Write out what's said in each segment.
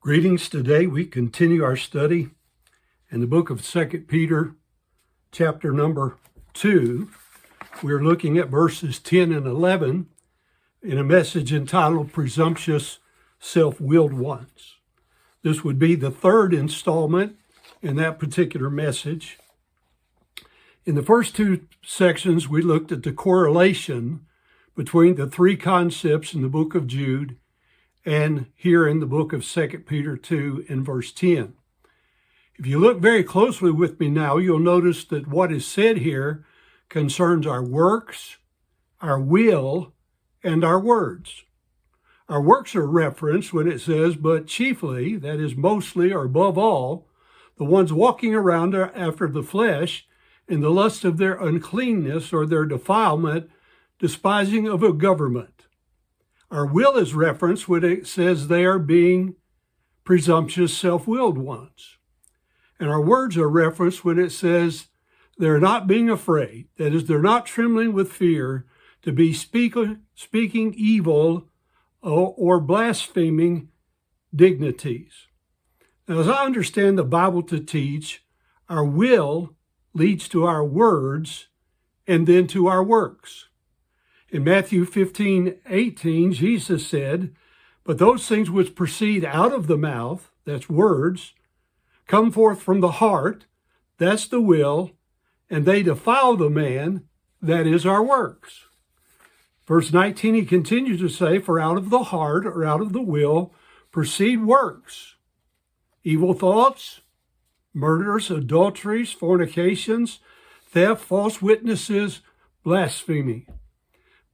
Greetings. Today we continue our study in the book of 2 Peter, chapter number 2. We're looking at verses 10 and 11 in a message entitled Presumptuous, Self-Willed Ones. This would be the third installment in that particular message. In the first two sections, we looked at the correlation between the three concepts in the book of Jude and here in the book of 2 Peter 2 and verse 10. If you look very closely with me now, you'll notice that what is said here concerns our works, our will, and our words. Our works are referenced when it says, but chiefly, that is mostly or above all, the ones walking around after the flesh in the lust of their uncleanness or their defilement, despising of a government. Our will is referenced when it says they are being presumptuous, self-willed ones. And our words are referenced when it says they're not being afraid. That is, they're not trembling with fear to be speaking evil or blaspheming dignities. Now, as I understand the Bible to teach, our will leads to our words and then to our works. In Matthew 15:18, Jesus said, but those things which proceed out of the mouth, that's words, come forth from the heart, that's the will, and they defile the man, that is our works. Verse 19, he continues to say, for out of the heart or out of the will proceed works, evil thoughts, murders, adulteries, fornications, theft, false witnesses, blasphemy.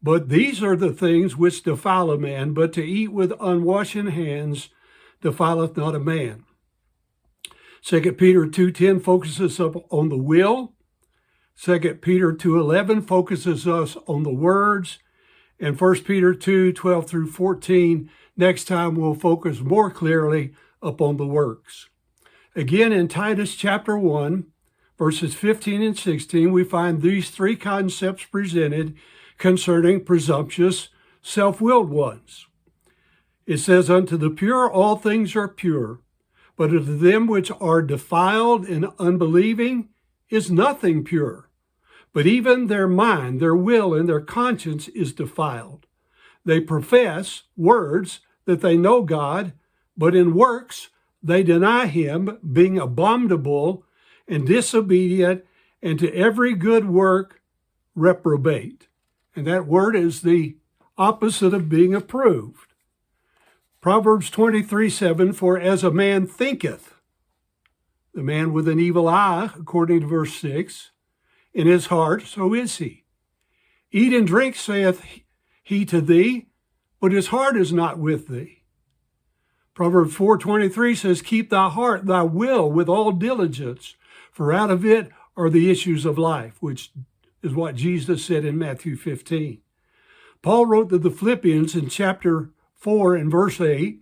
But these are the things which defile a man, but to eat with unwashen hands defileth not a man. 2 Peter 2:10 focuses up on the will. 2 Peter 2:11 focuses us on the words. And 1 Peter 2:12 through 14, next time we'll focus more clearly upon the works. Again, in Titus chapter 1, verses 15 and 16, we find these three concepts presented concerning presumptuous, self-willed ones. It says, unto the pure all things are pure, but unto them which are defiled and unbelieving is nothing pure. But even their mind, their will, and their conscience is defiled. They profess words that they know God, but in works they deny him, being abominable and disobedient, and to every good work reprobate. And that word is the opposite of being approved. Proverbs 23:7, for as a man thinketh, the man with an evil eye, according to verse 6, in his heart, so is he. Eat and drink, saith he to thee, but his heart is not with thee. Proverbs 4:23 says, keep thy heart, thy will, with all diligence, for out of it are the issues of life, which is what Jesus said in Matthew 15. Paul wrote to the Philippians in chapter 4 and verse 8,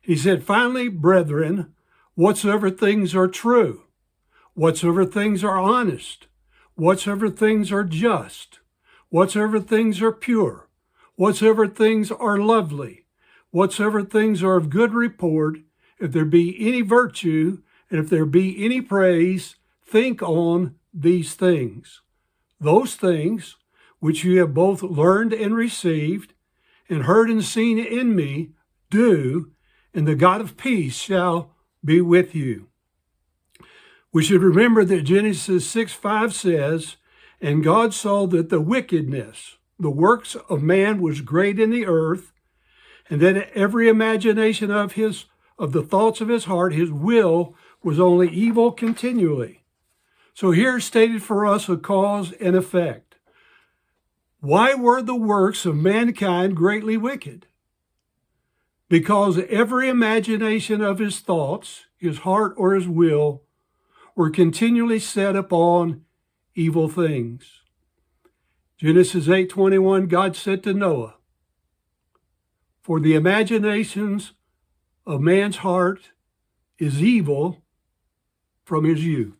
he said, finally, brethren, whatsoever things are true, whatsoever things are honest, whatsoever things are just, whatsoever things are pure, whatsoever things are lovely, whatsoever things are of good report, if there be any virtue, and if there be any praise, think on these things. Those things which you have both learned and received, and heard and seen in me, do, and the God of peace shall be with you. We should remember that Genesis 6:5 says, and God saw that the wickedness, the works of man was great in the earth, and that every imagination of the thoughts of his heart, his will, was only evil continually. So here is stated for us a cause and effect. Why were the works of mankind greatly wicked? Because every imagination of his thoughts, his heart or his will, were continually set upon evil things. Genesis 8:21, God said to Noah, for the imaginations of man's heart is evil from his youth.